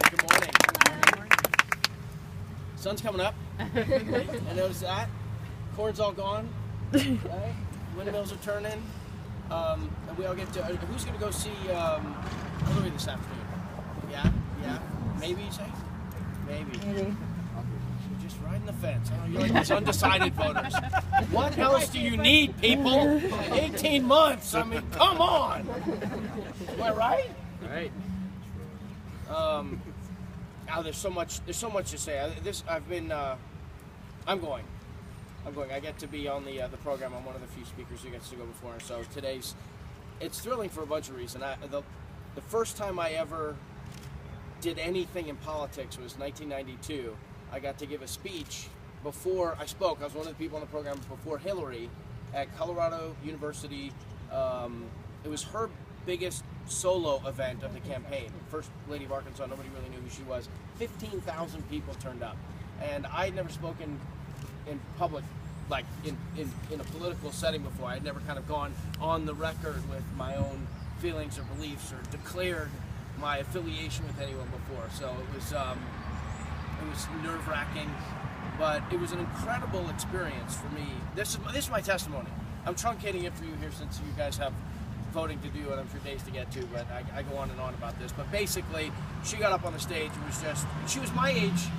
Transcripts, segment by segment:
Good morning. Sun's coming up. I noticed that. Corn's all gone. Right? Windmills are turning. And we all get to. Who's going to go see Hillary this afternoon? Yeah? Maybe, you say? Maybe. You're just riding the fence. Oh, you're like these undecided voters. What else do you need, people? 18 months. I mean, come on. Am I right? Right. There's so much to say. I'm going. I get to be on the program. I'm one of the few speakers who gets to go before her. So it's thrilling for a bunch of reasons. The first time I ever did anything in politics was 1992. I got to give a speech before I spoke. I was one of the people on the program before Hillary at Colorado University. It was her biggest solo event of the campaign. First Lady of Arkansas, nobody really knew who she was. 15,000 people turned up. And I had never spoken in public, like in a political setting before. I had never kind of gone on the record with my own feelings or beliefs or declared my affiliation with anyone before. So it was nerve-wracking, but it was an incredible experience for me. This is my testimony. I'm truncating it for you here since you guys have voting to do and I'm sure days to get to, but I go on and on about this. But basically, she got up on the stage and she was my age.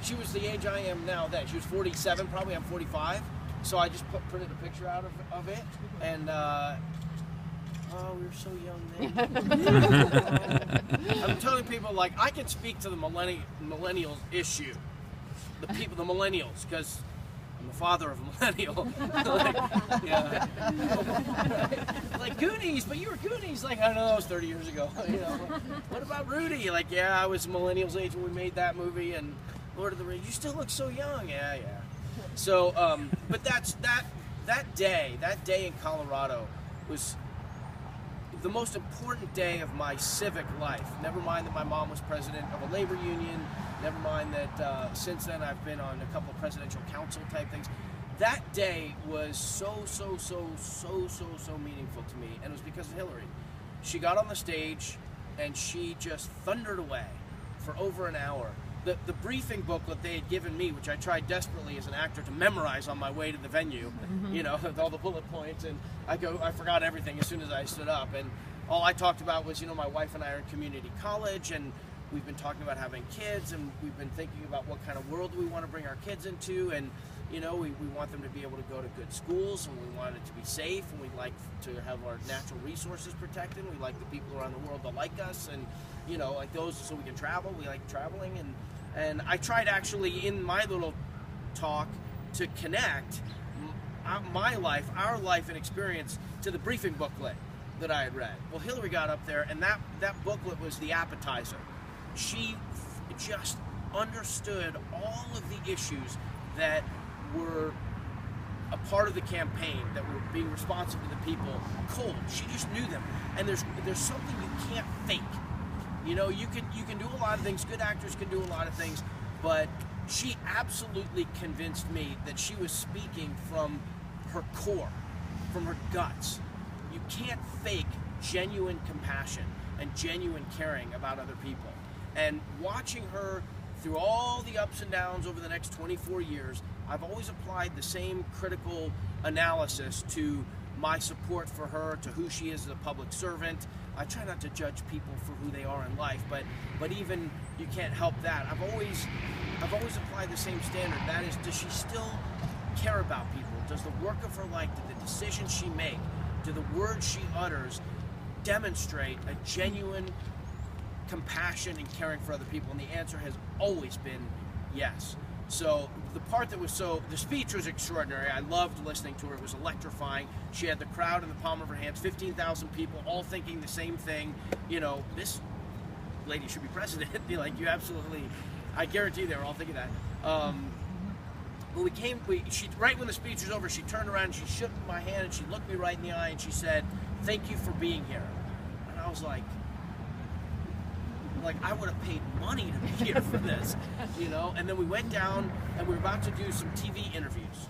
She was the age I am now then. She was 47, probably I'm 45. So I just printed a picture out of it, and we were so young then. I'm telling people, like, I can speak to the millennials issue. The millennials, because I'm the father of a millennial. Like Goonies, but you were Goonies, like, I don't know, that was 30 years ago. What about Rudy? Like, yeah, I was millennials age when we made that movie, and Lord of the Rings, you still look so young. Yeah. So, but that day in Colorado was the most important day of my civic life. Never mind that my mom was president of a labor union. Never mind that since then I've been on a couple of presidential council type things. That day was so meaningful to me, and it was because of Hillary. She got on the stage and she just thundered away for over an hour. The briefing booklet they had given me, which I tried desperately as an actor to memorize on my way to the venue, with all the bullet points, and I forgot everything as soon as I stood up, and all I talked about was, my wife and I are in community college, and we've been talking about having kids, and we've been thinking about what kind of world we want to bring our kids into, and we want them to be able to go to good schools, and we want it to be safe, and we like to have our natural resources protected, and we like the people around the world that like us, and like those, so we can travel. We like traveling, and I tried actually in my little talk to connect my life, our life and experience to the briefing booklet that I had read. Well, Hillary got up there, and that booklet was the appetizer. She just understood all of the issues that were a part of the campaign, that were being responsive to the people cold. She just knew them. And there's something you can't fake. You can do a lot of things. Good actors can do a lot of things, but she absolutely convinced me that she was speaking from her core, from her guts. You can't fake genuine compassion and genuine caring about other people. And watching her through all the ups and downs over the next 24 years, I've always applied the same critical analysis to my support for her, to who she is as a public servant. I try not to judge people for who they are in life, but even you can't help that. I've always applied the same standard. That is, does she still care about people? Does the work of her life, do the decisions she makes, do the words she utters demonstrate a genuine compassion and caring for other people? And the answer has always been yes. So the part that was the speech was extraordinary. I loved listening to her. It was electrifying. She had the crowd in the palm of her hands, 15,000 people all thinking the same thing. This lady should be president. Like, you absolutely, I guarantee they were all thinking that. But she right when the speech was over, she turned around and she shook my hand and she looked me right in the eye and she said, "Thank you for being here." And I was like I would have paid money to be here for this, And then we went down and we were about to do some TV interviews,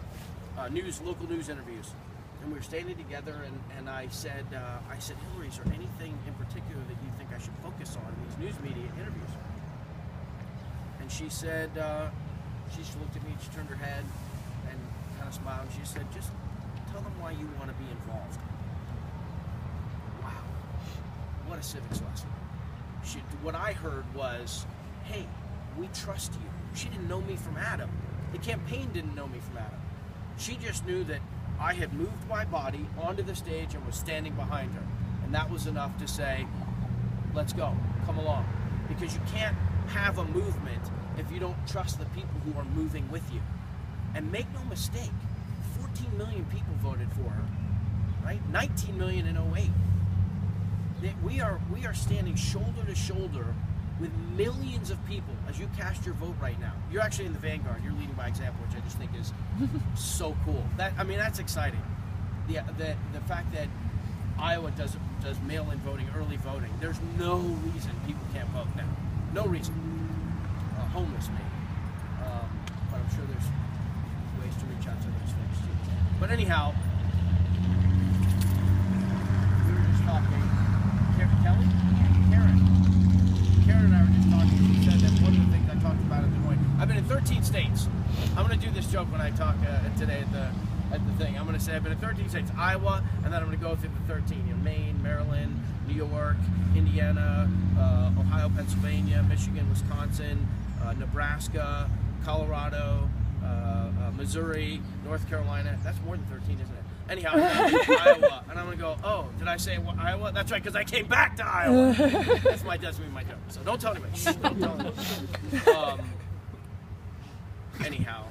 local news interviews, and we were standing together. And I said, Hillary, is there anything in particular that you think I should focus on in these news media interviews? And she said, she just looked at me, she turned her head and kind of smiled, and she said, just tell them why you want to be involved. Wow, what a civics lesson. What I heard was, hey, we trust you. She didn't know me from Adam. The campaign didn't know me from Adam. She just knew that I had moved my body onto the stage and was standing behind her. And that was enough to say, let's go, come along. Because you can't have a movement if you don't trust the people who are moving with you. And make no mistake, 14 million people voted for her, right? 19 million in 08. We are standing shoulder to shoulder with millions of people as you cast your vote right now. You're actually in the vanguard. You're leading by example, which I just think is so cool. That's exciting. The fact that Iowa does mail-in voting, early voting. There's no reason people can't vote now. No reason. Homeless maybe. But I'm sure there's ways to reach out to those folks too. But anyhow, we were just talking. Karen and I were just talking. She said that one of the things I talked about in Des Moines. I've been in 13 states. I'm going to do this joke when I talk today at the thing. I'm going to say I've been in 13 states, Iowa, and then I'm going to go through the 13. Maine, Maryland, New York, Indiana, Ohio, Pennsylvania, Michigan, Wisconsin, Nebraska, Colorado, Missouri, North Carolina. That's more than 13, isn't it? Anyhow, I'm going to Iowa, and I'm going to go, oh, did I say Iowa? That's right, because I came back to Iowa. That's my joke. So don't tell anybody. Shh, don't tell anybody. Anyhow,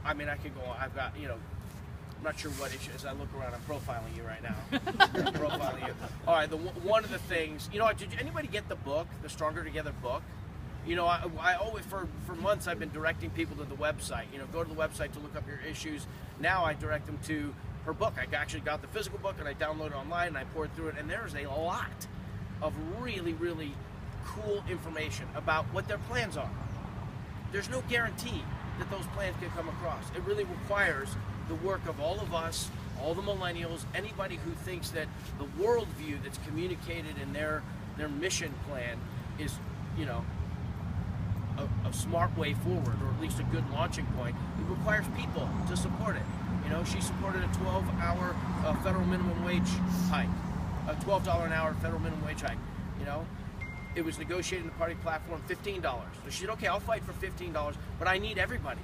I could go on. I've got, I'm not sure what issues. I look around, I'm profiling you right now. Profiling you. All right, one of the things, did anybody get the book, the Stronger Together book? I always, for months, I've been directing people to the website. Go to the website to look up your issues. Now I direct them to her book. I actually got the physical book and I downloaded it online and I poured through it. And there's a lot of really, really cool information about what their plans are. There's no guarantee that those plans can come across. It really requires the work of all of us, all the millennials, anybody who thinks that the worldview that's communicated in their mission plan is, a smart way forward, or at least a good launching point. It requires people to support it. She supported a 12-hour federal minimum wage hike, a $12 an hour federal minimum wage hike. It was negotiated in the party platform, $15. So she said, okay, I'll fight for $15, but I need everybody.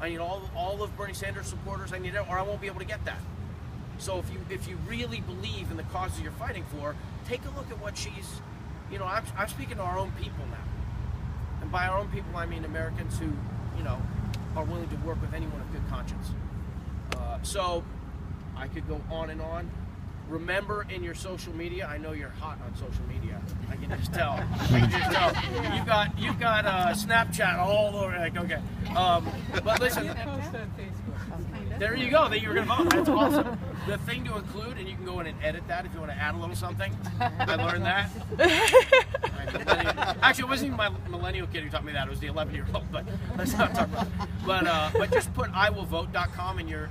I need all of Bernie Sanders supporters. I need it, or I won't be able to get that. So if you really believe in the causes you're fighting for, take a look at what she's. I'm speaking to our own people now. And by our own people, I mean Americans who, are willing to work with anyone of good conscience. So I could go on and on. Remember, in your social media, I know you're hot on social media. I can just tell. You've got Snapchat all over. Like, okay. But listen. There you go. That you were going to vote. That's awesome. The thing to include, and you can go in and edit that if you want to add a little something. I learned that. Actually, it wasn't even my millennial kid who taught me that. It was the 11-year-old. But let's not talk about that. But just put iwillvote.com in your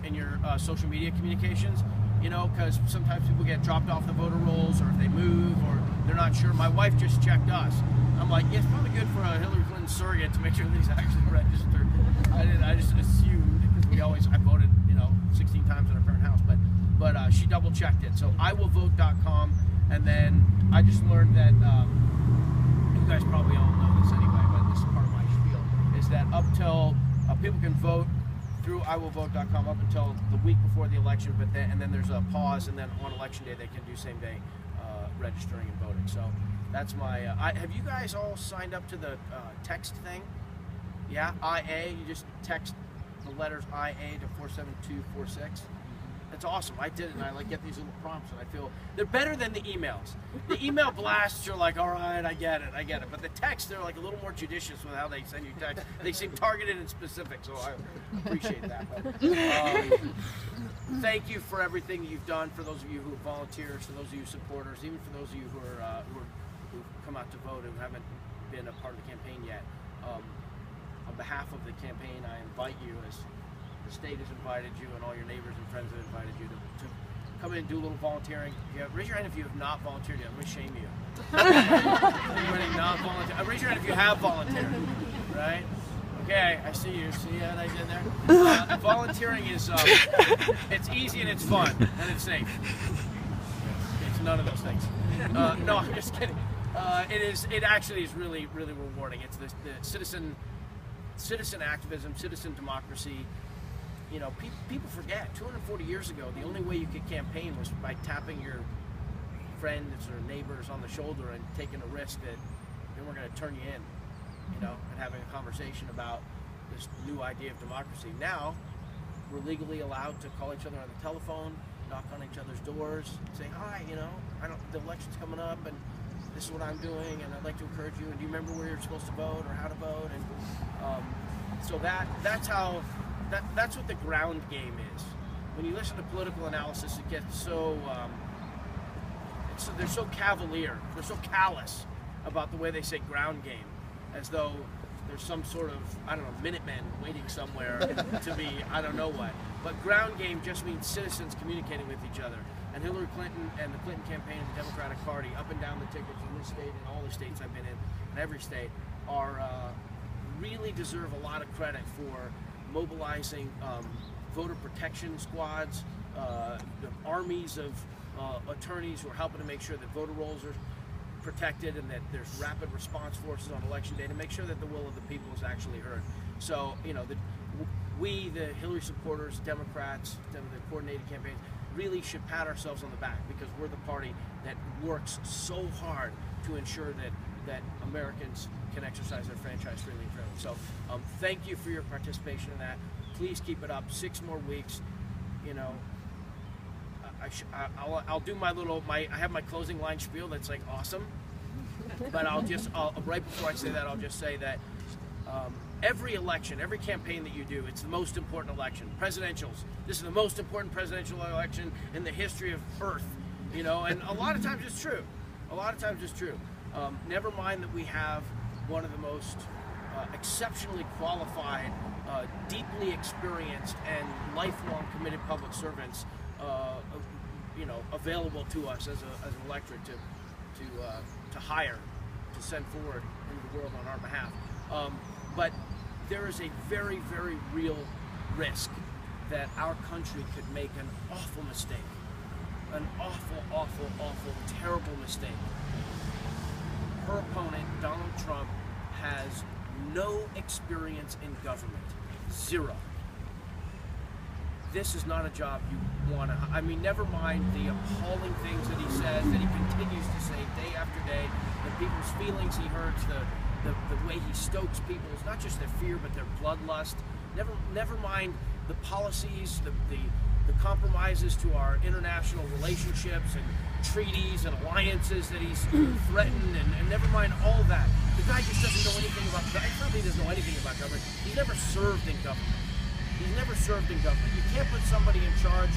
social media communications. Because sometimes people get dropped off the voter rolls, or if they move, or they're not sure. My wife just checked us. I'm like, yeah, it's probably good for a Hillary Clinton surrogate to make sure that he's actually registered. I just assumed, because I voted, 16 times in our current house, but she double checked it. So iwillvote.com, and then I just learned that you guys probably all know this anyway, but this is part of my spiel, is that up till people can vote through iwillvote.com up until the week before the election, and then there's a pause, and then on election day they can do same day registering and voting. So that's my. Have you guys all signed up to the text thing? Yeah, IA. You just text the letters IA to 47246. That's awesome. I did it, and I get these little prompts, and I feel they're better than the emails. The email blasts, you're like, all right, I get it. But the text, they're like a little more judicious with how they send you text. They seem targeted and specific, so I appreciate that. But, thank you for everything that you've done. For those of you who are volunteers, for those of you supporters, even for those of you who come out to vote and who haven't been a part of the campaign yet. On behalf of the campaign, I invite you, as the state has invited you and all your neighbors and friends have invited you, to come in and do a little volunteering. Raise your hand if you have not volunteered yet. I'm going to shame you. Anybody not volunteer? Raise your hand if you have volunteered. Right? Okay, I see you. See what I did there? Volunteering is, it's easy and it's fun and it's safe. It's none of those things. No, I'm just kidding. It actually is really, really rewarding. It's the citizen activism, citizen democracy. You know, people forget. 240 years ago, the only way you could campaign was by tapping your friends or neighbors on the shoulder and taking a risk that they weren't going to turn you in. You know, and having a conversation about this new idea of democracy. Now, we're legally allowed to call each other on the telephone, knock on each other's doors, say, hi, you know, the election's coming up and this is what I'm doing and I'd like to encourage you, and do you remember where you're supposed to vote or how to vote? And so that's what the ground game is. When you listen to political analysis, it gets so, they're so cavalier, they're so callous about the way they say ground game, as though there's some sort of, I don't know, Minutemen waiting somewhere to be, I don't know what. But ground game just means citizens communicating with each other. And Hillary Clinton and the Clinton campaign and the Democratic Party, up and down the tickets in this state and all the states I've been in every state, are really deserve a lot of credit for mobilizing voter protection squads, the armies of attorneys who are helping to make sure that voter rolls are protected and that there's rapid response forces on election day to make sure that the will of the people is actually heard. So, you know, we, the Hillary supporters, Democrats, the coordinated campaigns, really should pat ourselves on the back because we're the party that works so hard to ensure that Americans can exercise their franchise freely and fairly. So, thank you for your participation in that. Please keep it up. 6 more weeks. You know, I'll do I have my closing line spiel that's like awesome, but right before I say that, I'll just say that every election, every campaign that you do, it's the most important election. Presidentials, this is the most important presidential election in the history of Earth, you know, and a lot of times it's true. Never mind that we have one of the most exceptionally qualified, deeply experienced, and lifelong committed public servants you know, available to us as an electorate to hire, to send forward into the world on our behalf. But there is a very, very real risk that our country could make an awful mistake, an awful, awful, awful, terrible mistake. Her opponent, Donald Trump, has no experience in government, 0. This is not a job you want to, I mean, never mind the appalling things that he says, that he continues to say day after day, the people's feelings he hurts, the way he stokes people's, not just their fear, but their bloodlust. Never mind the policies, the compromises to our international relationships and treaties and alliances that he's threatened, and never mind all that. The guy just doesn't know anything about, I probably doesn't know anything about government. He's never served in government. He's never served in government. You can't put somebody in charge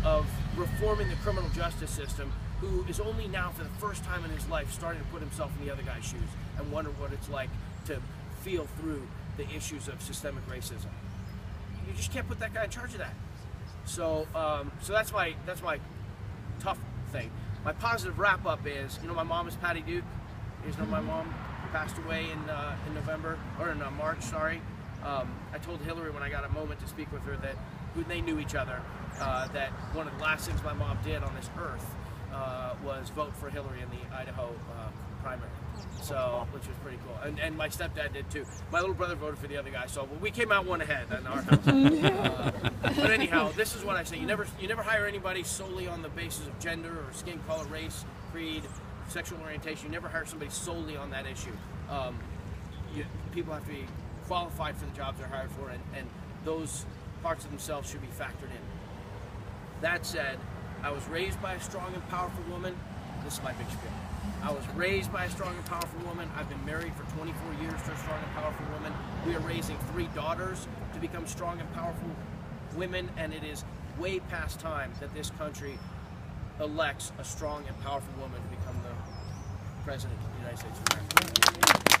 of reforming the criminal justice system who is only now, for the first time in his life, starting to put himself in the other guy's shoes and wonder what it's like to feel through the issues of systemic racism. You just can't put that guy in charge of that. So, so that's my tough thing. My positive wrap-up is, you know, my mom is Patty Duke. You guys know my mom passed away in November, or in March, sorry. I told Hillary when I got a moment to speak with her that they knew each other, that one of the last things my mom did on this earth was vote for Hillary in the Idaho primary. So, which was pretty cool. And my stepdad did too. My little brother voted for the other guy, so we came out one ahead in our house. But anyhow, this is what I say. You never hire anybody solely on the basis of gender or skin color, race, creed, sexual orientation. You never hire somebody solely on that issue. People have to be qualified for the jobs they're hired for, and those parts of themselves should be factored in. That said, I was raised by a strong and powerful woman. This is my big spiel. I was raised by a strong and powerful woman. I've been married for 24 years to a strong and powerful woman. We are raising 3 daughters to become strong and powerful women, and it is way past time that this country elects a strong and powerful woman to become the President of the United States of America.